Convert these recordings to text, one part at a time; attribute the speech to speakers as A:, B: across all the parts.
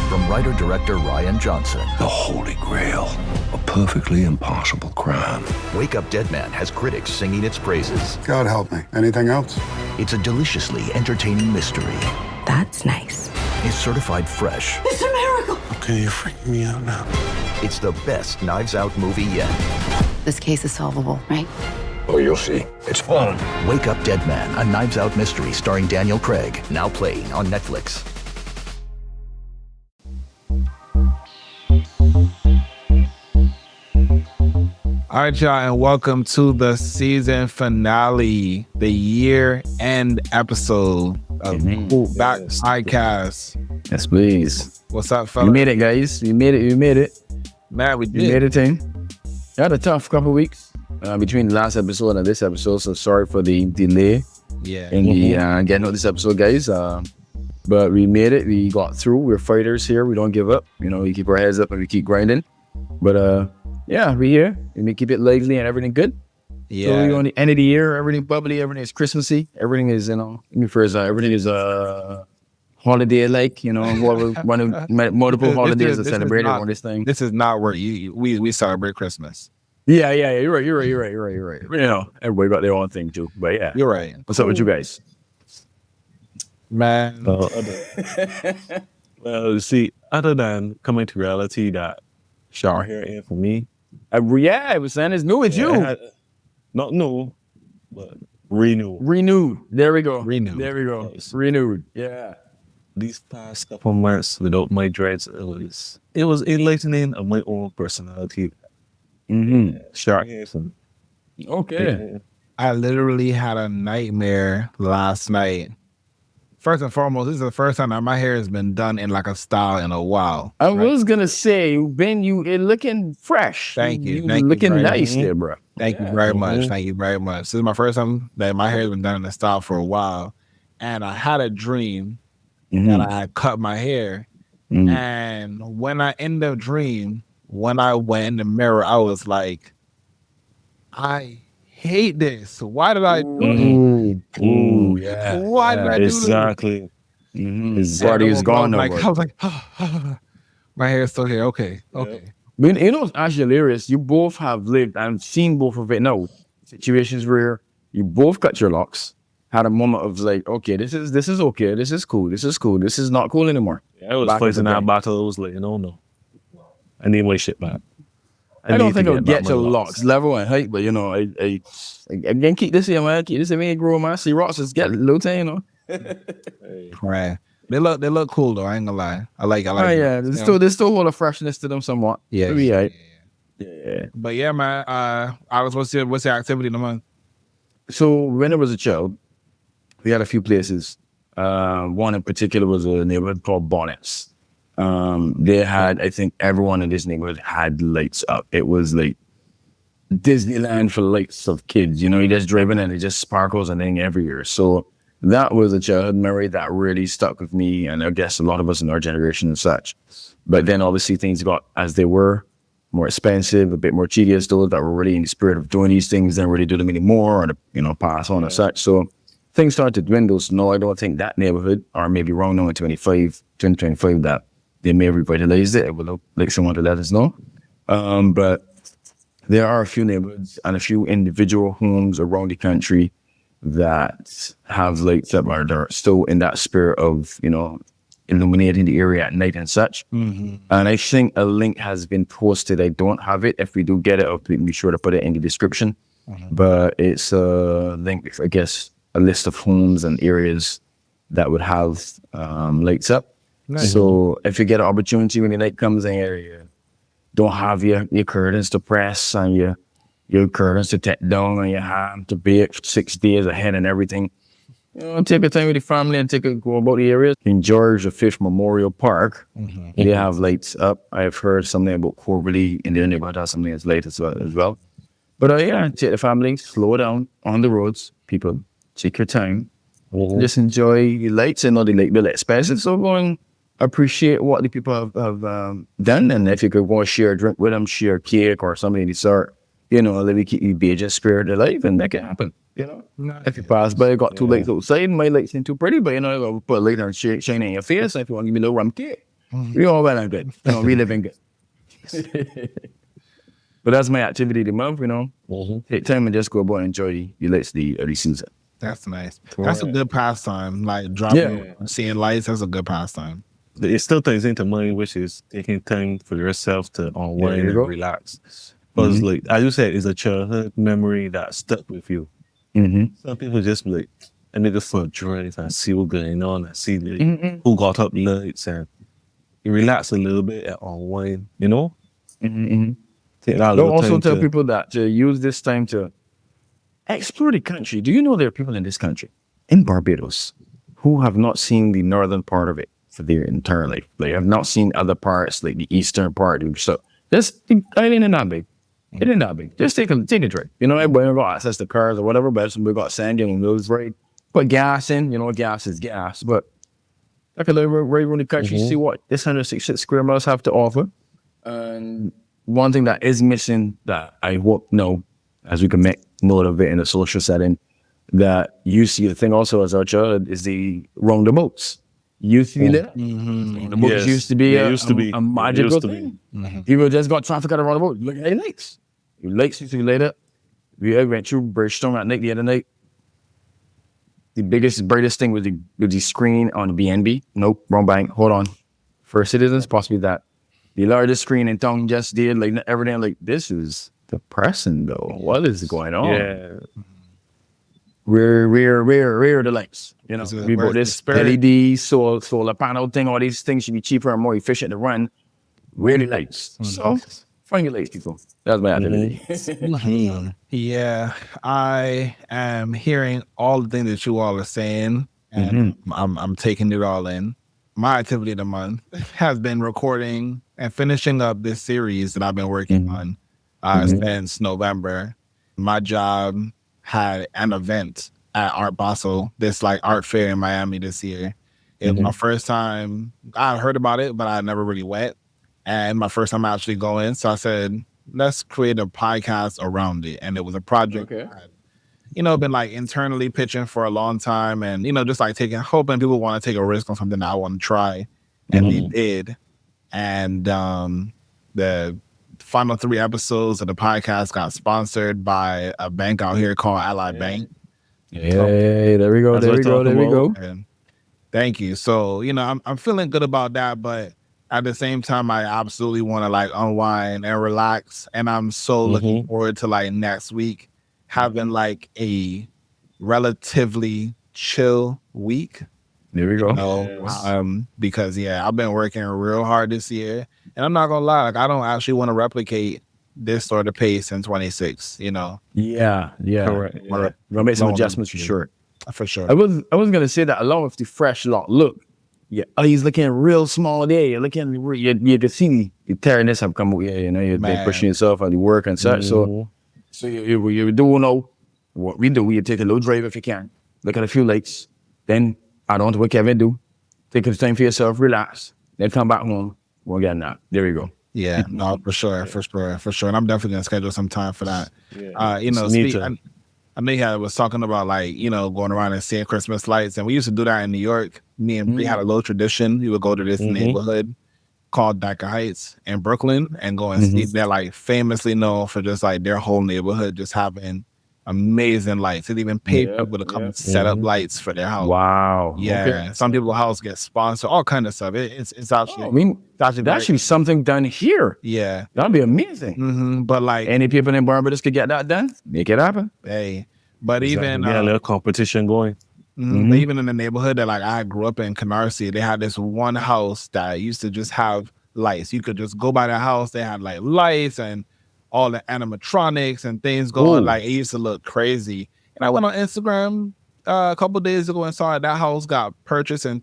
A: from writer-director Ryan Johnson.
B: The Holy Grail, a perfectly impossible crime.
A: Wake Up Dead Man has critics singing its praises.
C: God help me. Anything else?
A: It's a deliciously entertaining mystery.
D: That's nice.
A: It's certified fresh.
D: It's a miracle.
B: Okay, you're freaking me out now.
A: It's the best Knives Out movie yet.
D: This case is solvable, right?
B: Oh, you'll see. It's fun.
A: Wake Up Dead Man, a Knives Out mystery starring Daniel Craig, now playing on Netflix.
E: All right, y'all, and welcome to the season finale, the year-end episode of Coop Back podcast.
F: Yes, please.
E: What's up, fellas?
F: We made it, guys. We made it.
E: Man, we
F: We made it, team. I had a tough couple weeks between the last episode and this episode, so sorry for the delay
E: Yeah.
F: in the getting out this episode, guys. But we made it. We got through. We're fighters here. We don't give up. You know, we keep our heads up and we keep grinding. But yeah, we're here and we keep it lively and everything good.
E: Yeah.
F: So we're on the end of the year. Everything bubbly. Everything is Christmassy. Everything is, everything is holiday like. You know, multiple holidays are celebrated on this thing.
E: This is not where we celebrate Christmas.
F: Yeah. You're right. You know, everybody got their own thing too. But yeah,
E: You're right.
F: what's up with you guys?
E: Man.
G: Well, see, other than coming to reality that shower hair ain't for me.
F: Yeah, I was saying it's new. It's you.
G: Not new, but renewed.
F: Renewed. There we go.
E: Renewed.
F: There we go. Renewed. Yeah.
G: These past couple months without my dreads, it was enlightening of my own personality. Shower hair.
F: Okay.
E: I literally had a nightmare last night. First and foremost, this is the first time that my hair has been done in like a style in a while.
F: I was gonna say, Ben, you looking fresh.
E: Thank you.
F: You
E: Thank you
F: looking
E: very
F: nice
E: much.
F: there, bro.
E: Thank you very much. Thank you very much. This is my first time that my hair has been done in a style for a while. And I had a dream that I had cut my hair. And when I in the dream, when I went in the mirror, I was like, I hate this. Why did I do it?
F: Ooh, yeah.
E: Why did I do this?
G: Exactly.
F: His body is gone now.
E: I was like, my hair is still here. Okay.
F: But you know what's actually hilarious? You both have lived and seen both of it now. Situations where you both cut your locks, had a moment of like, okay, this is okay, this is cool, this is not cool anymore.
G: I was fighting that battle. I was like, no. I need my shit back.
F: I don't think I'll get to locks level and height, but you know, I can keep this here, man. Keep this here, man. Grow, man. See rocks just get a little thing, you know.
E: Right. They look cool though. I ain't gonna lie. I like.
F: Oh yeah, there's still a lot of freshness to them, somewhat.
E: Yeah.
F: Yeah.
E: But yeah, man. What's the activity in the month?
F: So when I was a child, we had a few places. One in particular was a neighborhood called Bonnets. They had, I think everyone in this neighborhood had lights up. It was like Disneyland for lights of kids. You know, you just drive in and it just sparkles and then everywhere. So that was a childhood memory that really stuck with me, and I guess a lot of us in our generation and such. But then obviously things got, as they were, more expensive, a bit more tedious. Those that were really in the spirit of doing these things didn't really do them anymore, or pass on and such. So things started to dwindle. So no, I don't think that neighborhood, or maybe wrong now in 2025, that they may have revitalized it. I would like someone to let us know. But there are a few neighborhoods and a few individual homes around the country that have lights up, or they're still in that spirit of, illuminating the area at night and such. And I think a link has been posted. I don't have it. If we do get it, I'll be sure to put it in the description. But it's a link, I guess, a list of homes and areas that would have lights up. Nice. So if you get an opportunity when the night comes in area, don't have your curtains to press and your curtains to take down and your ham to bake 6 days ahead and everything. Take a time with the family and go about the area. In George V Memorial Park, they have lights up. I've heard something about Corberley in the neighborhood has something that's late as well. But take the family, slow down on the roads. People, take your time. Just enjoy the lights. I know the light bill expensive, so go and appreciate what the people have done. And if you could go share a drink with them, share a cake or something of the sort, let me keep the Bajan spirit alive and make it happen.
E: Nice.
F: If you pass by, got two lights outside, my lights ain't too pretty, but I'll put a light and shine in your face if you want to give me a little rum cake. We all well and good. You know, we living good. But that's my activity of the month, you know. Take time and just go about and enjoy the lights the early season.
E: That's nice. That's a good pastime. Like dropping, seeing lights, that's a good pastime.
G: It still things into money, which is taking time for yourself to unwind and relax. Because like as you said, it's a childhood memory that stuck with you. Some people just be like, I need to for joy and see what's going on and see who got up lights and you relax a little bit and unwind, you know? Take that
F: Don't also tell people that to use this time to explore the country. Do you know there are people in this country, in Barbados, who have not seen the northern part of it for their entire life? They have not seen other parts, like the eastern part. So just, the island ain't that big. It ain't that big. Just take a trip. You know, everybody got access to cars or whatever, but somebody got sand and those right. Put gas in, you know, gas is gas. But I could live right around the country, see what this 166 square miles have to offer. And one thing that is missing that I hope as we can make note of it in a social setting, that you see the thing also as our child is the roundabouts. You see that? The boats used to be a magical thing. People just got traffic out of roundabout. Look at the lakes. The lakes used to be later. We went through Bridgestone at night the other night. The brightest thing was the screen on the BNB. Nope, wrong bank. Hold on. First Citizens, possibly that. The largest screen in town just did like everything. Like, this is depressing though. What is going on?
G: Yeah.
F: Rear the lights. You know, we bought this LED solar panel thing. All these things should be cheaper and more efficient to run. Rear the lights. So find your lights, people. That's my activity.
E: Yeah, I am hearing all the things that you all are saying, and I'm taking it all in. My activity of the month has been recording and finishing up this series that I've been working on since November. My job had an event at Art Basel, this like art fair in Miami this year. It was my first time. I heard about it, but I never really went. And my first time actually going. So I said, let's create a podcast around it. And it was a project I had, been like internally pitching for a long time. And, just like hoping people want to take a risk on something that I want to try. And they did. And the final 3 episodes of the podcast got sponsored by a bank out here called Ally Bank.
F: Hey, there we go. There we go.
E: And thank you. So, I'm feeling good about that, but at the same time, I absolutely want to like unwind and relax. And I'm so looking forward to like next week having like a relatively chill week.
F: There we go.
E: Because I've been working real hard this year. And I'm not gonna lie, like I don't actually want to replicate this sort of pace in 26,
F: Yeah.
G: Correct.
F: We'll make some adjustments for sure.
E: For sure.
F: I was gonna say that along with the fresh look. Yeah, he's looking real small there. You're looking, you can see the tiredness have come out. You've been pushing yourself on the work and such. So you do know what we do. We take a little drive if you can. Look at a few lights. Then add on to what Kevin do. Take the time for yourself, relax. Then come back home. We'll get that. There we go.
E: Yeah, no, for sure. And I'm definitely gonna schedule some time for that. I know you was talking about like, going around and seeing Christmas lights. And we used to do that in New York. Me and Bree had a little tradition. We would go to this neighborhood called Dyker Heights in Brooklyn and go and see. They're like famously known for just like their whole neighborhood just having amazing lights. They even pay people to come and set up lights for their house.
F: Wow.
E: Yeah. Okay. Some people's house gets sponsored, all kind of stuff. It's actually
F: that should be something done here.
E: Yeah.
F: That'd be amazing.
E: But like
F: any people in Barbados could get that done, make it happen.
E: Hey. But even
G: a little competition going.
E: Even in the neighborhood that like I grew up in, Canarsie, they had this one house that used to just have lights. You could just go by the house. They had like lights and all the animatronics and things going. Like it used to look crazy. And I went on Instagram a couple days ago and saw that house got purchased in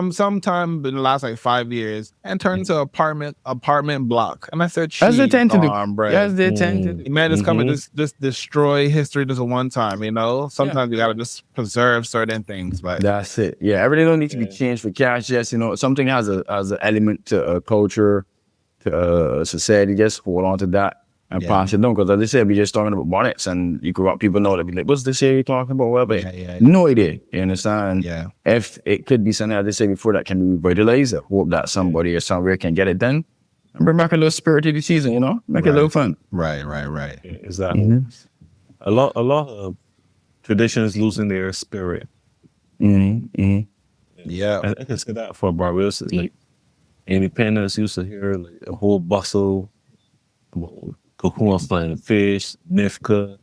E: sometime in the last like 5 years and turned into apartment block. And I said,
F: as they tend to do.
E: Bro.
F: As they tend to do.
E: Man, it's coming just destroy history just one time, Sometimes you gotta just preserve certain things, but
F: that's it. Yeah, everything don't need to be changed for cash. Just something has an element to a culture, to a society. Just hold on to that and pass it down. Because as I said, we just talking about bonnets, and you could people know that be like, what's this here you talking about? Well, but no idea. You understand?
E: Yeah.
F: If it could be something, as I said before, that can be revitalized, I hope that somebody or somewhere can get it done and bring back a little spirit to the season, you know? Make it a little fun.
E: Right.
G: Exactly. A lot of traditions losing their spirit.
E: Yeah.
G: I can say that for Barbados. It's like independence used to hear like a whole bustle, cocoon flying fish, Nifka.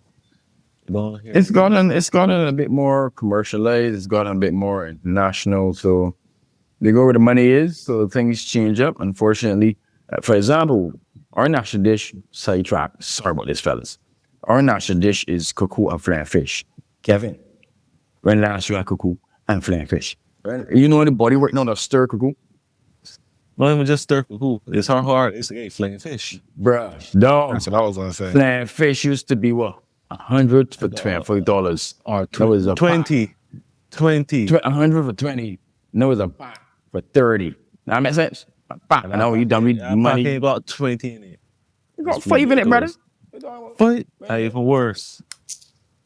F: It's gotten a bit more commercialized. It's gotten a bit more international. So they go where the money is. So things change up. Unfortunately, for example, our national dish sidetrack. Sorry about this, fellas. Our national dish is cuckoo and flying fish. Kevin, when last you had cuckoo and flying fish? You know the body work now that stir cuckoo?
G: Not even just stir cuckoo. It's hard. It's like flying fish.
F: Bruh, no.
E: That's what I was gonna say.
F: Flying fish used to be what? $100 for $20.
G: Or
F: That was a
G: 20.
F: 100 for 20. No, it was a pack for 30. That makes sense? A pack. I know you done with money.
G: Pack about 20 in it.
F: You got 5 in it, brother.
G: But even worse.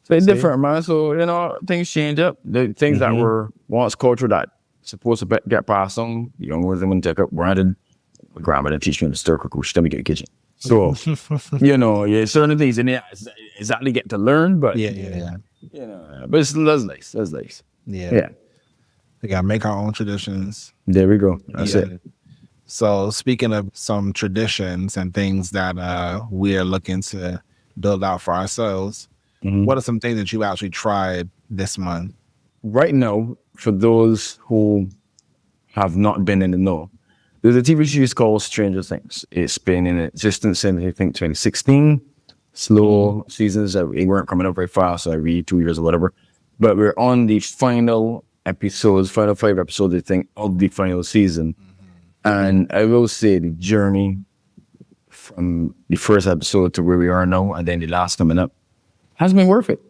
F: So it's different, man. So, you know, things change up. The things that were once culture that supposed to get passed on, the young ones wouldn't take up granted. My grandma didn't teach me to stir cook. She tell me to get in the kitchen. So, you know, certain things in there exactly get to learn, but
E: Yeah.
F: you know, but that's nice. That's nice.
E: Yeah. We gotta make our own traditions.
F: There we go. That's it.
E: So speaking of some traditions and things that we are looking to build out for ourselves, what are some things that you actually tried this month?
F: Right now, for those who have not been in the know, there's a TV series called Stranger Things. It's been in existence since I think 2016. Slow seasons that weren't coming up very fast, so every 2 years or whatever. But we're on the final episodes, final 5 episodes, I think, of the final season. And I will say the journey from the first episode to where we are now, and then the last coming up, has been worth it.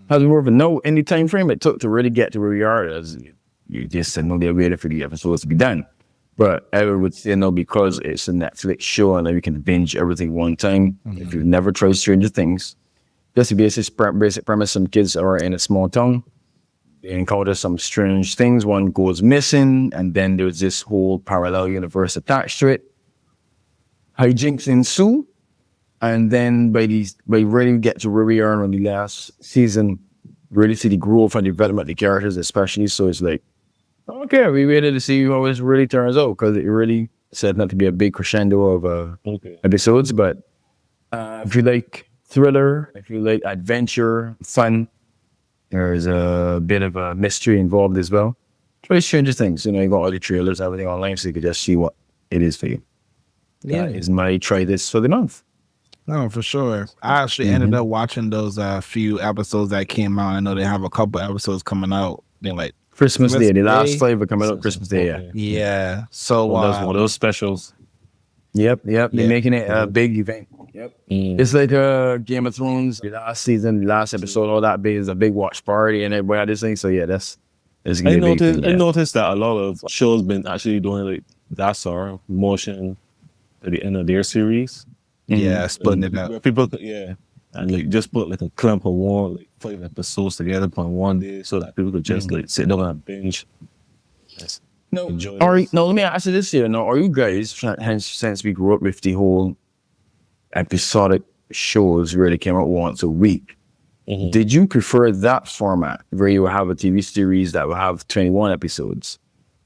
F: Has been worth it. No, any time frame it took to really get to where we are, as you just said, no, they're waiting for the episodes to be done. But I would say no, because it's a Netflix show and you can binge everything one time. If you've never tried Stranger Things, just the basic premise: some kids are in a small town. They encounter some strange things. One goes missing, and then there's this whole parallel universe attached to it. Hijinks ensue, and then by really get to where we are on the last season, really see the growth and development of the characters, especially. So it's like, okay, we waited to see how this really turns out, because it really set not to be a big crescendo of episodes. But if you like thriller, if you like adventure, fun, there's a bit of a mystery involved as well. Try Stranger Things. You know, you got all the trailers, everything online, so you could just see what it is for you.
E: Yeah.
F: That is my try this for the month.
E: No, for sure. I actually ended up watching those few episodes that came out. I know they have a couple episodes coming out. They're like
F: Christmas Day. The last 5 are coming out Christmas Day.
E: Yeah. So
G: one of those specials.
F: Yep. They're making it a big event. Yep. It's like Game of Thrones, the last season, the last episode, all that big is a big watch party and everybody had this thing. So yeah, it's gonna be a big thing.
G: I noticed that a lot of shows been actually doing like that sort of motion at the end of their series.
E: Yeah, splitting it up.
G: People, and like just put like a clump of one, like 5 episodes together on one day, so that people could just like sit down and binge. Enjoy.
F: All right, now let me ask you this here. Now, are you guys, since we grew up with the whole episodic shows where they came out once a week, did you prefer that format where you would have a TV series that would have 21 episodes,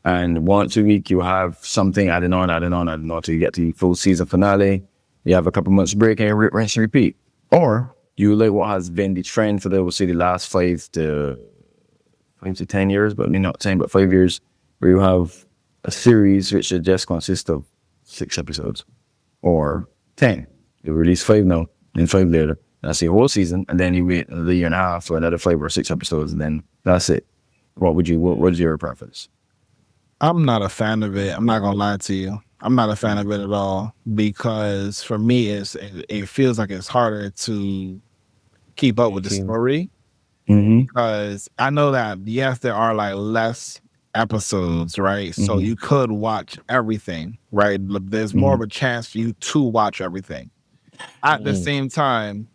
F: and once a week you have something adding on till you get to the full season finale? You have a couple months break and rinse and repeat. Or you like what has been the trend for the last 5 to 10 years, but maybe not 10, but 5 years, where you have a series which should just consist of 6 episodes or 10. They release 5 now, and 5 later. And that's the whole season, and then you wait another year and a half for another 5 or 6 episodes, and then that's it. What's your preference?
E: I'm not a fan of it. I'm not gonna lie to you. I'm not a fan of it at all, because for me, it feels like it's harder to keep up with the story. Because I know that, yes, there are like less episodes, right? So you could watch everything, right? There's more of a chance for you to watch everything. at the same time,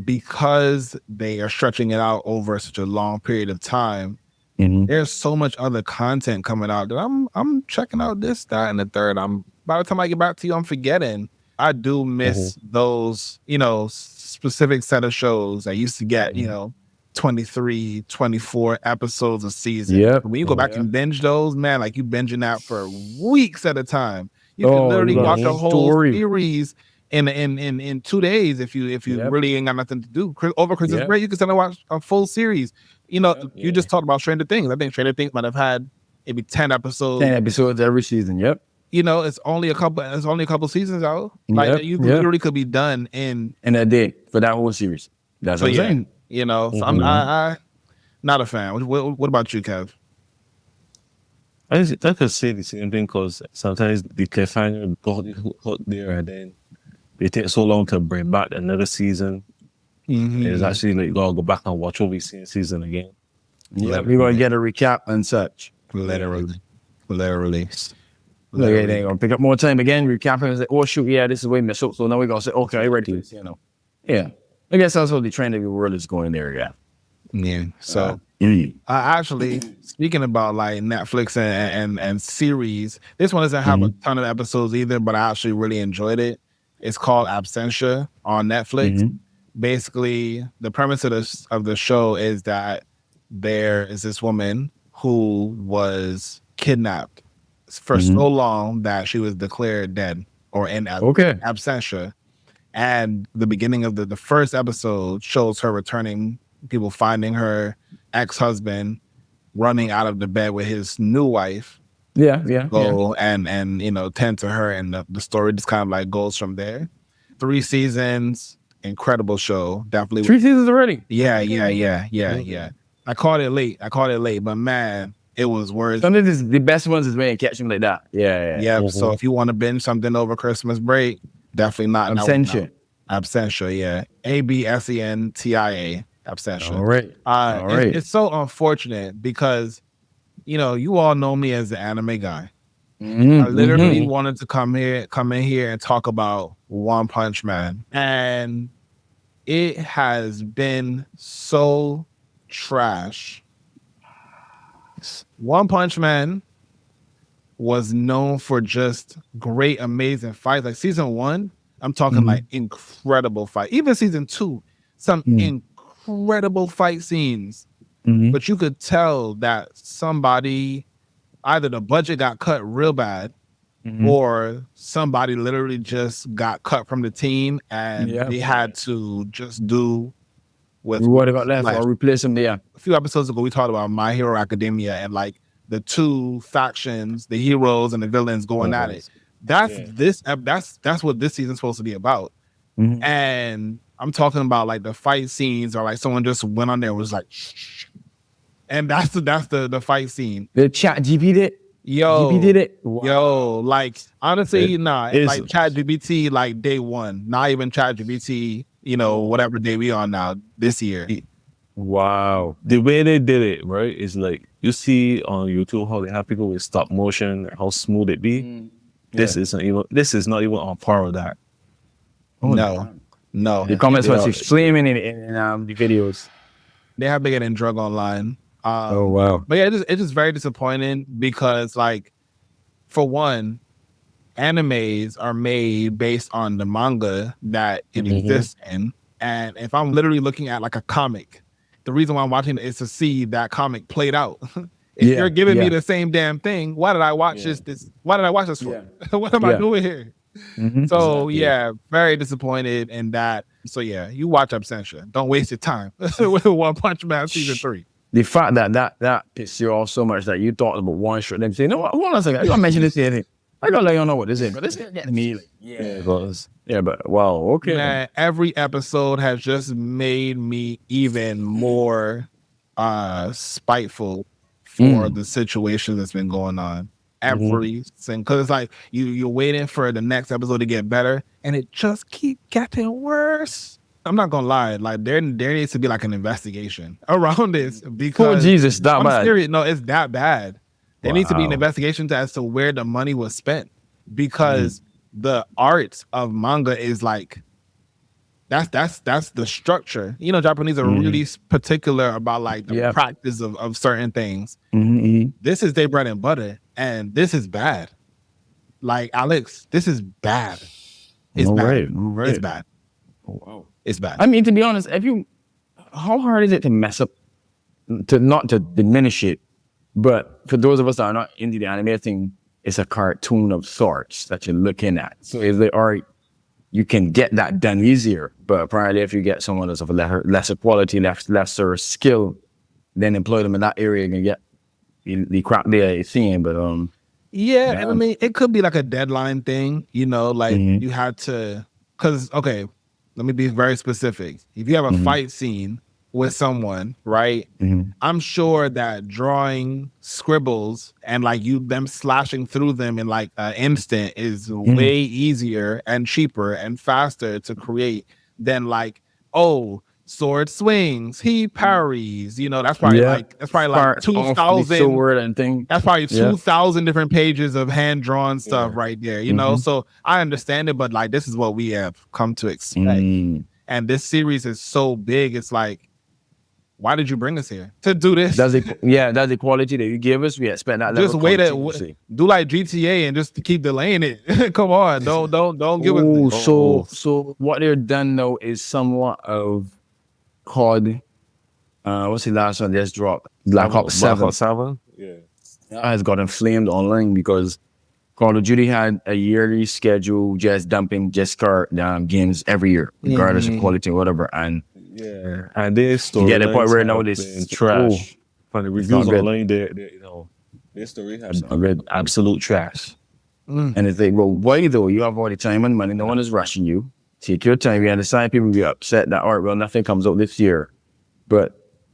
E: because they are stretching it out over such a long period of time, there's so much other content coming out that I'm checking out this, that, and the third. By the time I get back to you, I'm forgetting. I do miss those, specific set of shows I used to get, 23, 24 episodes a season.
F: Yep.
E: When you go back and binge those, man, like you binging that for weeks at a time. You can literally watch a whole series in 2 days if you really ain't got nothing to do. Over Christmas break, you can still watch a full series. You just talked about Stranger Things. I think Stranger Things might have had maybe 10 episodes.
F: 10 episodes every season. Yep.
E: It's only a couple seasons out. Like you literally could be done in
F: a day for that whole series. That's what I'm saying.
E: So I'm not a fan. What about you, Kev?
G: I could say the same thing because sometimes the cliffhanger got there and then they take so long to bring back another season. It's actually like you gotta go back and watch what we see in season again.
F: Yeah, we're gonna get a recap and such.
E: Literally.
F: Like, they ain't gonna pick up more time again, recapping and say, oh shoot, yeah, this is way messed up. So now we're gonna say, okay, ready for this, Yeah. I guess that's what the trend of the world is going there,
E: Yeah. So actually, speaking about like Netflix and series, this one doesn't have a ton of episodes either, but I actually really enjoyed it. It's called Absentia on Netflix. Basically, the premise of the show is that there is this woman who was kidnapped for so long that she was declared dead or in absentia. And the beginning of the first episode shows her returning, people finding her ex-husband running out of the bed with his new wife. Go and tend to her, and the story just kind of like goes from there. 3 seasons, incredible show. Definitely
F: 3 seasons already.
E: Yeah. I caught it late, but man, it was worth.
F: Some of the best ones is when you catch them like that. Yeah.
E: So if you want to binge something over Christmas break, definitely not
F: Absentia.
E: Absentia, yeah. ABSENTIA. Absentia.
F: All right.
E: It's so unfortunate because, you all know me as the anime guy. I literally wanted to come in here and talk about One Punch Man. And it has been so trash. One Punch Man was known for just great, amazing fights. Like season 1, I'm talking like incredible fight. Even season 2, some incredible fight scenes. But you could tell that somebody, either the budget got cut real bad, or somebody literally just got cut from the team and they had to just do with
F: what got left or replace them there.
E: A few episodes ago, we talked about My Hero Academia and like the 2 factions, the heroes and the villains going at it. That's what this season's supposed to be about. And I'm talking about like the fight scenes, or like someone just went on there and was like, shh. And that's the fight scene.
F: The ChatGPT did. GP did it. Wow.
E: Yo, like honestly, it's like ChatGPT like day 1, not even ChatGPT. Whatever day we on now this year.
G: Wow. The way they did it, right, is like you see on YouTube how they have people with stop motion, how smooth it be. This is not even on par with that.
E: No.
F: The comments was explaining in the videos.
E: They have been getting drug online.
F: Oh wow.
E: But yeah, it's just very disappointing because, like, for one, animes are made based on the manga that it exists in. And if I'm literally looking at like a comic, the reason why I'm watching it is to see that comic played out. If you're giving me the same damn thing, why did I watch this? Why did I watch this for? What am I doing here? So very disappointed in that. So you watch Absentia. Don't waste your time with One Punch Man season 3.
F: The fact that pissed you off so much that you thought about one shot, then say, no, hold on a second, I gotta mention this here. I gotta let you know what this is, but this is getting me. But wow, okay.
E: Man, every episode has just made me even more spiteful for the situation that's been going on. Everything, because it's like you're waiting for the next episode to get better, and it just keep getting worse. I'm not gonna lie, like there needs to be like an investigation around this because
F: oh Jesus, that bad.
E: Serious. No, it's that bad. There needs to be an investigation as to where the money was spent, because the art of manga is like That's the structure. You know, Japanese are really particular about like the practice of certain things. This is their bread and butter, and this is bad. Like, Alex, this is bad. It's bad. Right. It's bad.
F: Oh, wow.
E: It's bad.
F: I mean, to be honest, how hard is it to mess up, not to diminish it, but for those of us that are not into the anime thing, it's a cartoon of sorts that you're looking at. So if they are, you can get that done easier. But apparently, if you get someone that's of a lesser quality, lesser skill, then employ them in that area, you can get the crap they're seeing. But
E: yeah, and I mean, it could be like a deadline thing, you know, like you had to, because, okay, let me be very specific. If you have a fight scene with someone, right, I'm sure that drawing scribbles and like them slashing through them in like an instant is way easier and cheaper and faster to create than like, oh, sword swings, he parries, you know, that's probably like 2,000
F: sword and thing.
E: That's probably 2,000 different pages of hand-drawn stuff right there, you know? So I understand it, but like, this is what we have come to expect. And this series is so big, it's like, why did you bring us here to do this?
F: That's the quality that you give us. We expect that
E: just
F: level.
E: Just do like GTA and just keep delaying it. Come on, don't give us.
F: So what they're done now is somewhat of called what's the last one that's dropped? Black Ops 7.
G: Yeah.
F: That has got inflamed online because Call of Duty had a yearly schedule just dumping games every year, regardless of quality or whatever. And
G: and their story
F: the point where now this
G: trash. From the reviews online, their story has been absolute trash.
F: And it's like, well, why though? You have all the time and money. No one is rushing you. Take your time. We understand people will be upset that, all right, well, nothing comes out this year. But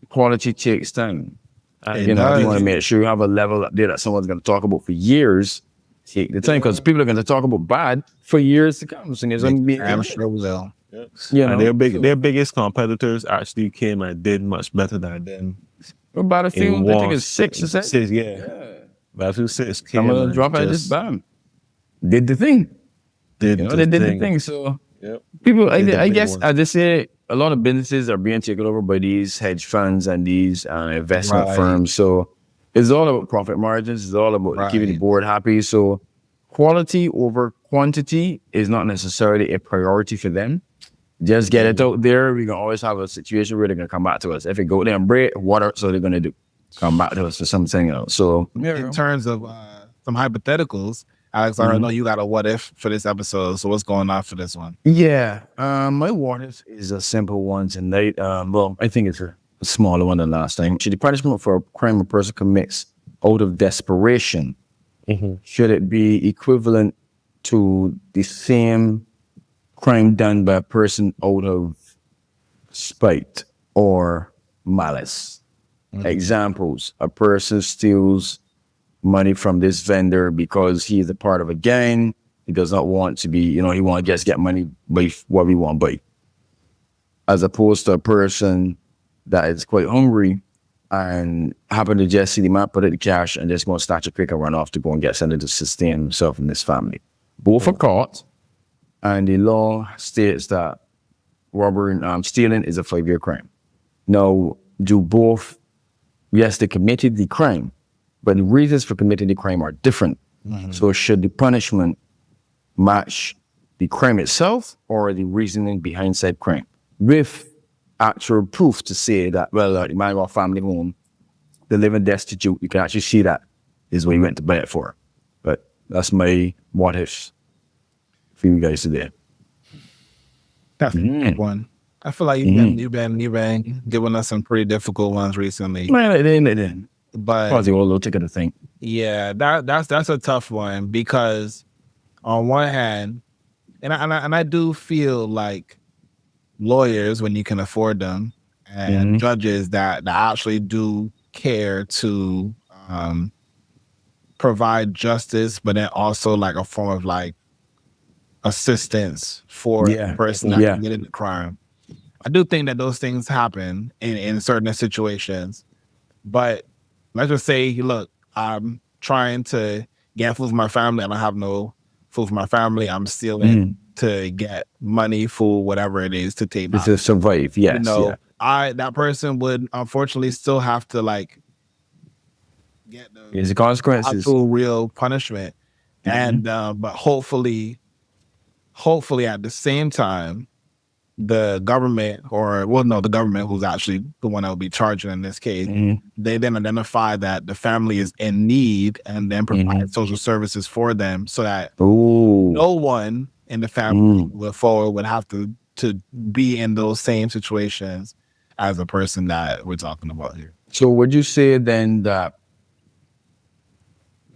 F: quality takes time. And, you want to make sure you have a level up there that someone's going to talk about for years. Take the time, because people are going to talk about bad for years to come. So
E: I'm sure we will.
G: You know, and their biggest competitors actually came and did much better than them.
F: Battlefield, I think it's 6 or 7.
G: Yeah. Battlefield 6 came
F: and drop at this bam. Did the thing. They did the thing. So people, I guess, as they say, a lot of businesses are being taken over by these hedge funds and these investment firms. So it's all about profit margins. It's all about keeping the board happy. So quality over quantity is not necessarily a priority for them. Just get it out there. We're going to always have a situation where they're going to come back to us. If it go there and break, what are they're going to do? Come back to us for something else. So
E: in terms of some hypotheticals, Alex, I know you got a what if for this episode. So what's going on for this one?
F: Yeah. My what if is a simple one tonight. Well, I think it's a smaller one than last time. Should the punishment for a crime a person commits out of desperation, should it be equivalent to the same crime done by a person out of spite or malice? Examples: a person steals money from this vendor because he is a part of a gang. He does not want to be, he want to just get money by what we want by. As opposed to a person that is quite hungry and happen to just see the man put it in cash and just going to snatch a quick and run off to go and get something to sustain himself and his family. Both are caught, and the law states that robbery and stealing is a 5-year crime. Now, do both, yes, they committed the crime, but the reasons for committing the crime are different. So should the punishment match the crime itself or the reasoning behind said crime? With actual proof to say that, well, the man got a family home, they live in destitute, you can actually see that is what he went to buy it for. But that's my what if for you guys today.
E: That's a good one. I feel like you've been giving us some pretty difficult ones recently.
F: Man, it didn't.
E: But
F: probably a little ticket to think.
E: Yeah, that's a tough one, because on one hand, and I do feel like lawyers, when you can afford them, and judges that actually do care to provide justice, but then also like a form of like assistance for the person that committed the crime. I do think that those things happen in certain situations, but let's just say, look, I'm trying to get food for my family. I don't have no food for my family. I'm stealing to get money, food, whatever it is to take back.
F: To survive, yes.
E: You know, that person would unfortunately still have to like get
F: the consequences.
E: actual real punishment. And but hopefully at the same time, the government the government who's actually the one that will be charging in this case, they then identify that the family is in need and then provide social services for them so that no one in the family would have to be in those same situations as a person that we're talking about here.
F: So would you say then that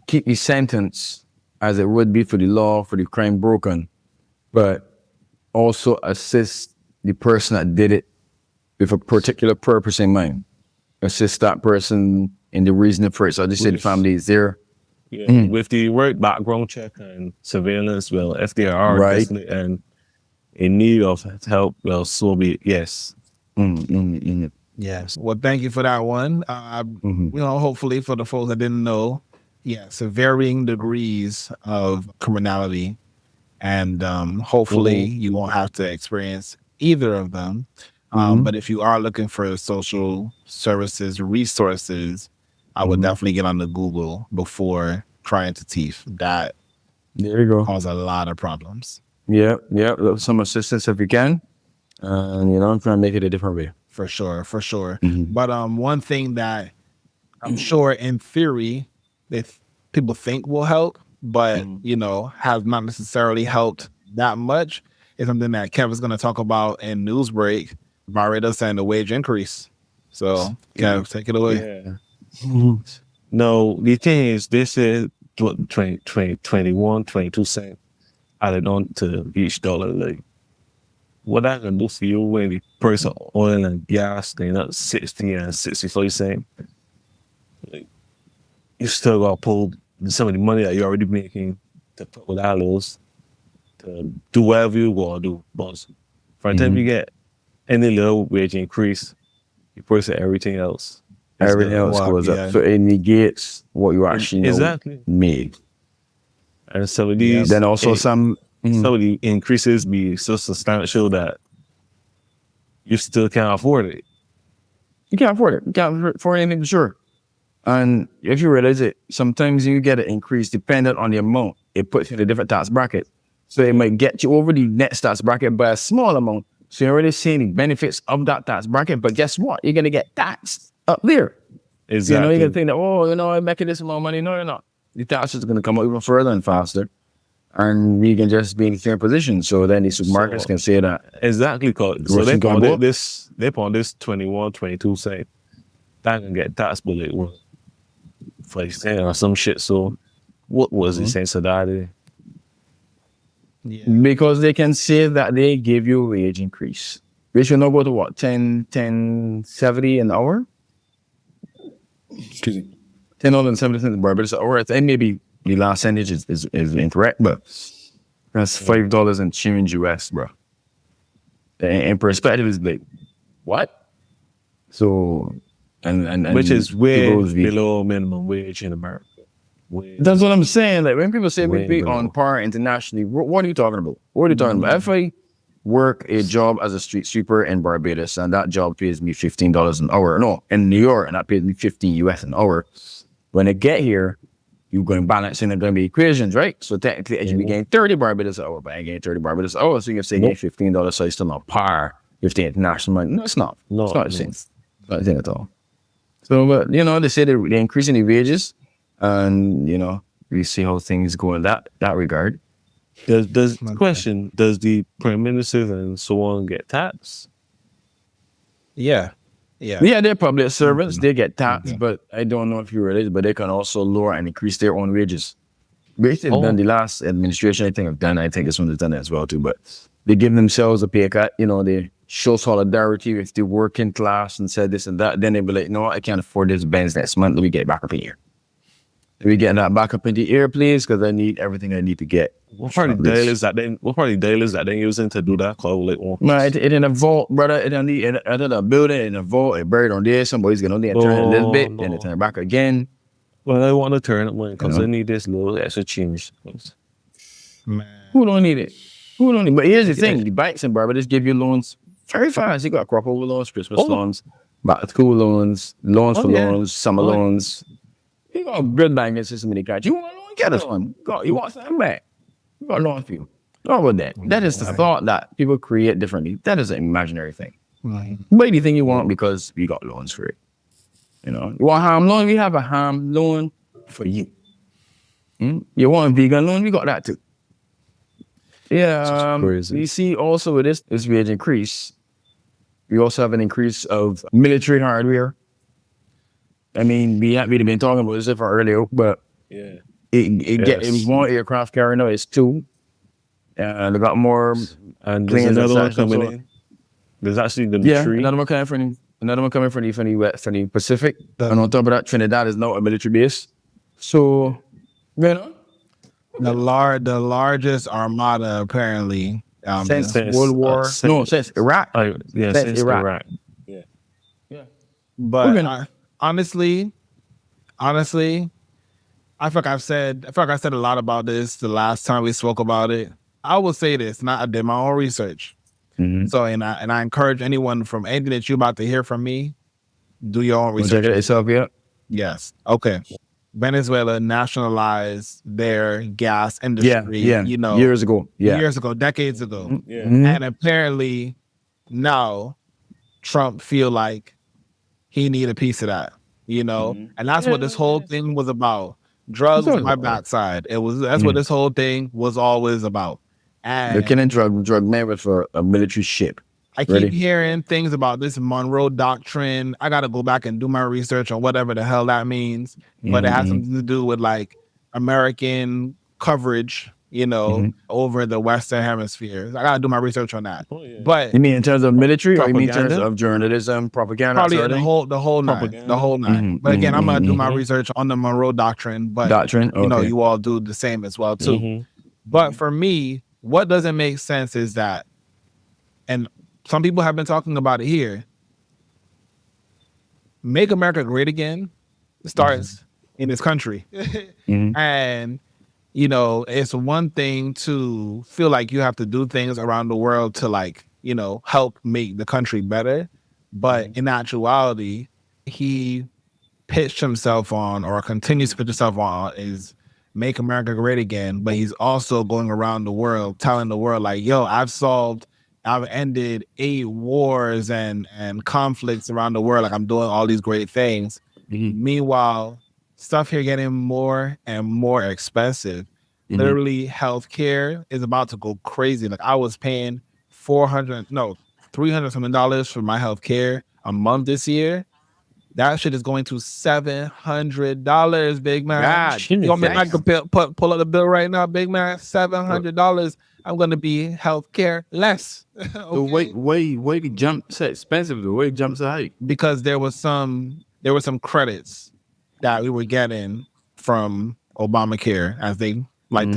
F: keep the sentence as it would be for the law for the crime broken, but also assist the person that did it with a particular purpose in mind? Assist that person in the reason for it. So I just say the family is there.
G: Yeah, with the right background check and surveillance, well, if they are definitely and in need of help, well, so be it. Yes.
E: Yes. Well, thank you for that one. You know, hopefully for the folks that didn't know, so varying degrees of criminality, and hopefully you won't have to experience either of them. But if you are looking for social services resources, I would definitely get on the Google before trying to teeth. That
F: there you go.
E: Cause a lot of problems.
F: Yeah. Some assistance if you can. And you know, I'm trying to make it a different way.
E: For sure. But one thing that I'm sure in theory that people think will help, but you know, has not necessarily helped that much is something that Kevin's going to talk about in Newsbreak, Barbados and the wage increase. So Kev, take it away.
G: Yeah. No, the thing is, this is 22 cents added on to each dollar. Like, what that can do for you when the price of oil and gas they up 60 and 64 cents? Like, you still got to pull some of the money that you're already making to put with allos to do whatever you want to do. But for the time you get any little wage increase, you price of everything else.
F: Everything else goes up. So it negates what you actually made.
G: And some of these,
F: then also some
G: of the increases be so substantial that you still can't afford it.
F: You can't afford it. You can't afford anything, sure. And if you realize it, sometimes you get an increase dependent on the amount. It puts you in a different tax bracket. So it might get you over the next tax bracket by a small amount. So you're already seeing the benefits of that tax bracket. But guess what? You're going to get taxed up there.
G: Exactly.
F: You know, you're going to think that, I'm making this amount of money. No, you're not. The tax is going to come out even further and faster. And you can just be in the same position. So then the supermarkets can say that.
G: Exactly. So they put this 21, 22 cents. That can get taxed, but like, 40 cents or some shit. So what was the sense of that?
F: Yeah. Because they can say that they give you a wage increase. We should not go to what, 10.70 an hour?
C: Excuse me.
F: $10.70 in Barbados an hour. I think maybe the last sentence is incorrect, but that's $5 and change US, bro. In perspective, is like, what? So, and
G: which is way below minimum wage in America.
F: That's what I'm saying. Like when people say we be on par internationally, what are you talking about? What are you talking about? If I work a job as a street sweeper in Barbados and that job pays me $15 an hour, no, in New York, and that pays me 15 US an hour, when I get here, you're going to balance in the equations, right? So technically, I should be getting 30 Barbados an hour, but I ain't getting 30 Barbados an hour. So you can say getting $15, so it's still on par with the international money. No, it's not. No, it's not the same. It's not the same at all. So, but you know, they say they're increasing the wages. And you know, we see how things go in that regard.
G: Does the prime ministers and so on get taxed?
E: Yeah,
F: they're public servants. They get taxed, but I don't know if you realize, but they can also lower and increase their own wages. Which they've done the last administration. I think this one has done it as well too. But they give themselves a pay cut. You know, they show solidarity with the working class and said this and that. Then they be like, no, I can't afford this Benz next month. Let me get back up in here. We getting that back up in the air, please, because I need everything I need to get.
G: What part of the deal is that they using to do that?
F: It in a vault, brother. It in a building, in a vault, it buried on there. Somebody's getting on there and turn it a little bit, then they turn it back again.
G: Well, I want to turn it because I need this little extra change.
E: Man.
F: Who don't need it? Who don't? But here's the thing: the banks in Barbados give you loans very fast. You got crop over loans, Christmas loans, back to school loans, loans for loans, summer loans. You got a good banking system in the country. You want a loan, get a loan. You want something back. You got a loan for you. Talk about that. That is the thought that people create differently. That is an imaginary thing. Buy anything you want because you got loans for it. You know, you want a ham loan? We have a ham loan for you. You want a vegan loan? We got that too. Yeah, you see also with this wage increase, we also have an increase of military hardware. I mean, we've been talking about this for earlier, but it more aircraft carrier now. It's 2. They got more
G: and there's another one coming in. There's actually the 3.
F: Another one coming from the Pacific. And on top of that, Trinidad is now a military base. So, you know,
E: the largest armada apparently
F: since World War. Since Iraq.
G: Since Iraq.
E: Yeah. But honestly, I feel like I said a lot about this the last time we spoke about it. I will say this, and I did my own research. So, and I encourage anyone from anything that you're about to hear from me, do your own research.
F: Check it yourself, yeah.
E: Yes. Okay. Venezuela nationalized their gas industry, you know,
F: years ago,
E: decades ago. And apparently now Trump feel like he need a piece of that, you know? And that's what this whole thing was about. Drugs on my backside. That's what this whole thing was always about. And
F: they're killing drug men for a military ship.
E: I keep hearing things about this Monroe Doctrine. I got to go back and do my research on whatever the hell that means. But it has something to do with like American coverage, you know, over the Western Hemisphere. I got to do my research on that. But
F: you mean in terms of military, or you mean in terms of journalism, propaganda?
E: Probably the whole nine. But again, I'm gonna do my research on the Monroe Doctrine. But you know, you all do the same as well too. But for me, what doesn't make sense is that, and some people have been talking about it here, Make America Great Again starts in this country. And, you know, it's one thing to feel like you have to do things around the world to, like, you know, help make the country better. But in actuality, he pitched himself on, or continues to pitch himself on, is Make America Great Again. But he's also going around the world telling the world like, yo, I've ended 8 wars and conflicts around the world. Like, I'm doing all these great things. Meanwhile, stuff here getting more and more expensive. Literally, healthcare is about to go crazy. Like, I was paying $300 something for my healthcare a month this year. That shit is going to $700, big man.
F: God,
E: you want me to pull up the bill right now, big man? $700. I'm going to be healthcare less. Okay?
F: So why it jump so expensive? The way it jumps so high?
E: Because there were some credits that we were getting from Obamacare, as they like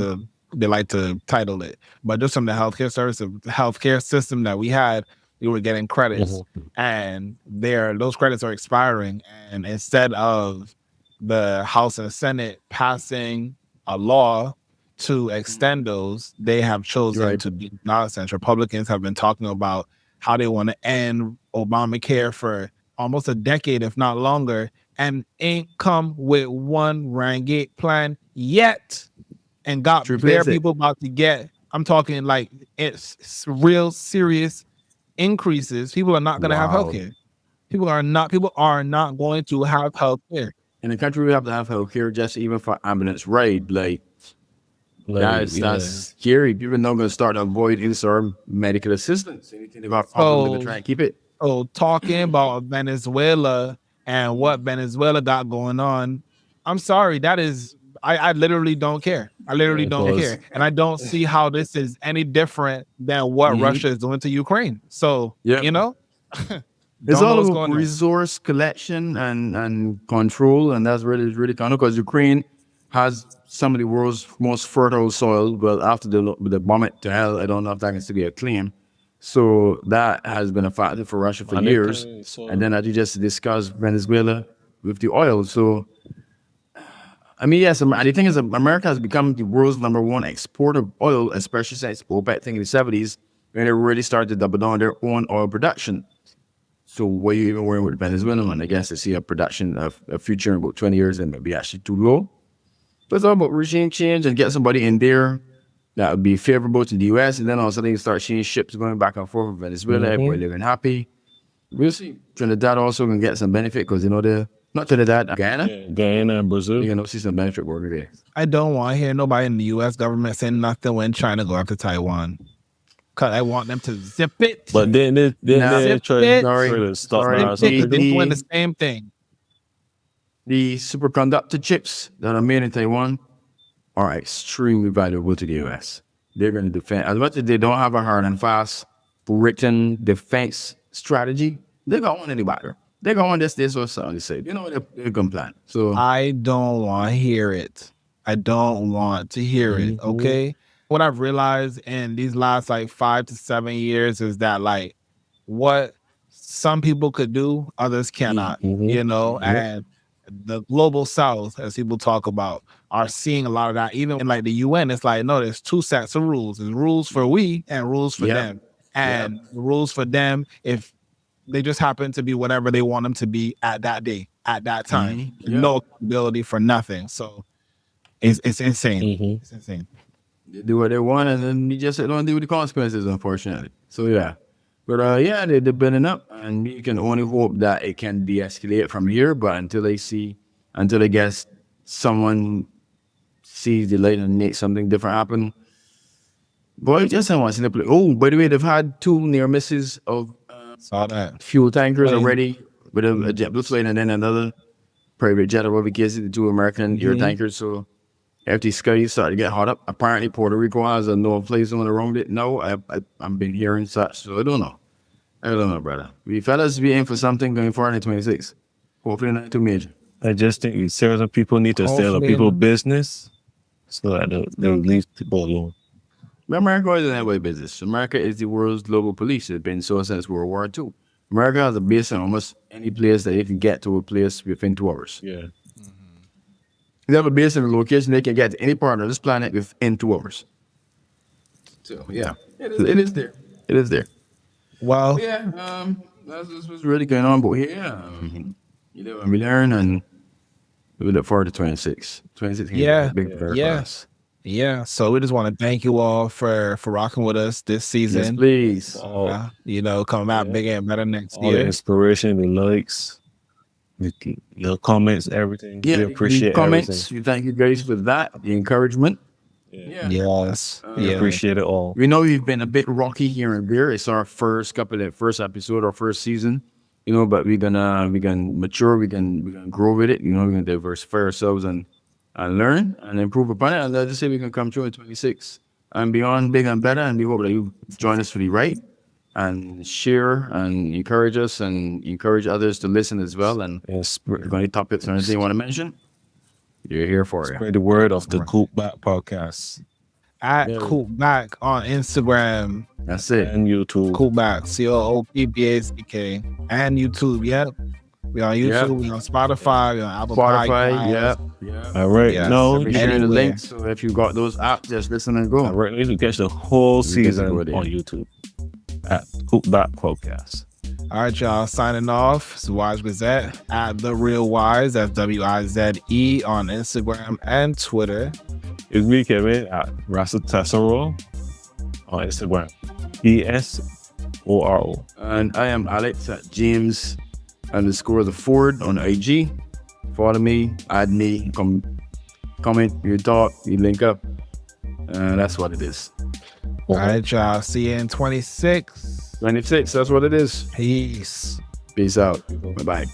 E: to title it. But just from the healthcare system that we had, we were getting credits, and those credits are expiring. And instead of the House and Senate passing a law to extend those, they have chosen to be nonsense. Republicans have been talking about how they want to end Obamacare for almost a decade, if not longer, and ain't come with one ringgit plan yet, and got bare people about to get. I'm talking like it's real serious increases. People are not going to have healthcare. People are not going to have healthcare.
F: In the country, we have to have healthcare just even for ambulance ride. That's scary. People are not going to start to avoid any sort of medical assistance. Anything about to try and keep it.
E: Oh, talking about Venezuela and what Venezuela got going on. I'm sorry. That is, I literally don't care. I literally don't care. And I don't see how this is any different than what Russia is doing to Ukraine. So, you know,
F: it's all about resource collection and control. And that's really kind of, because Ukraine has some of the world's most fertile soil. Well, after the bomb it to hell, I don't know if that can still be a claim. So that has been a factor for Russia for years. And then as you just discussed, Venezuela with the oil. So I mean, yes, and the thing is, America has become the world's #1 exporter of oil, especially since Coop Back in the 70s, when they really started to double down on their own oil production. So what are you even worrying with Venezuela? And I guess to see a production of a future in about 20 years and maybe actually too low. But it's all about regime change and get somebody in there that would be favorable to the U.S. And then all of a sudden you start seeing ships going back and forth with Venezuela, everybody living happy. We'll see. Trinidad also can get some benefit because, they're not Trinidad, Guyana.
G: Yeah, Guyana and Brazil.
F: You can see some benefit working there.
E: I don't want to hear nobody in the U.S. government saying nothing when China go after Taiwan. Because I want them to zip it.
G: But then they try to stop now.
E: They're doing the same thing.
F: The superconductor chips that are made in Taiwan are extremely valuable to the U.S. They're going to defend. As much as they don't have a hard and fast written defense strategy, they're going to want anybody. They're going to want this or something to say. They're going to plan. So
E: I don't want to hear it. I don't want to hear it, okay? What I've realized in these last 5 to 7 years is that what some people could do, others cannot, and the global South, as people talk about, are seeing a lot of that. Even in the UN, it's no, there's two sets of rules. There's rules for we and rules for them. And the rules for them, if they just happen to be whatever they want them to be at that day, at that time. No accountability for nothing. So it's insane. It's insane.
F: They do what they want, and then you just don't deal with the consequences, unfortunately. So, yeah. But, they're building up, and you can only hope that it can de-escalate from here. But until they guess someone sees the light and make something different happen, boy, just I want to see them play. Oh, by the way, they've had 2 near misses of
E: Saw that.
F: fuel tankers already, with a JetBlue flight and then another private jet, or whatever the case is, the 2 American air tankers. So, after the skies started to get hot up, apparently Puerto Rico has a no-fly zone around it. No, I've been hearing such, so I don't know, brother. We fellas be in for something going forward in 26. Hopefully not too major.
G: I just think certain people need to stay out of people's business so that they'll leave people alone.
F: But America isn't that way business. America is the world's global police. It's been so since World War II. America has a base in almost any place that you can get to a place within 2 hours.
G: Yeah.
F: They have a base in a location they can get to any part of this planet within 2 hours. So, yeah, it is there. It is there.
E: Well,
F: that's what's really going on. But here, we learn, and we look forward to 26. 26 is a big for us.
E: Yeah. So we just want to thank you all for rocking with us this season.
F: Yes, please.
E: Coming out bigger and better next
G: All
E: year.
G: the inspiration, the likes, the comments, everything.
F: Yeah,
G: we appreciate
F: comments.
G: everything.
F: We thank you guys for that, the encouragement.
E: Yes.
G: We appreciate it all.
F: We know we've been a bit rocky here and there. It's our first episode, our first season. But we can mature, we can grow with it. We can diversify ourselves and learn and improve upon it. And let's just say we can come through in 26 and beyond, big and better. And we hope that you join us for the right and share and encourage us and encourage others to listen as well. And if you have any topics or anything you want to mention, you're here for it.
G: Spread the word of the Coop Back podcast.
E: At Coop Back on Instagram.
F: That's it.
G: And YouTube.
E: Coop Back, COOPBACK. And YouTube, yep. We on YouTube, we on Spotify, we on Apple Podcasts.
F: Yeah.
G: All right.
E: Yes,
F: Be sharing the links. So if you got those apps, just listen and go.
G: All right. You can catch the whole season on YouTube at Coop Back podcast.
E: All right, y'all. Signing off. It's Wise Gazette at The Real Wise. That's WIZE on Instagram and Twitter.
G: It's me, Kevin, at Rasatassaro on Instagram. ESORO.
F: And I am Alex at James_the Ford on IG. Follow me, add me, comment, you talk, you link up. That's what it is.
E: All right, y'all. See you in 26.
F: 26, that's what it is.
E: Peace.
F: Peace out. Bye-bye.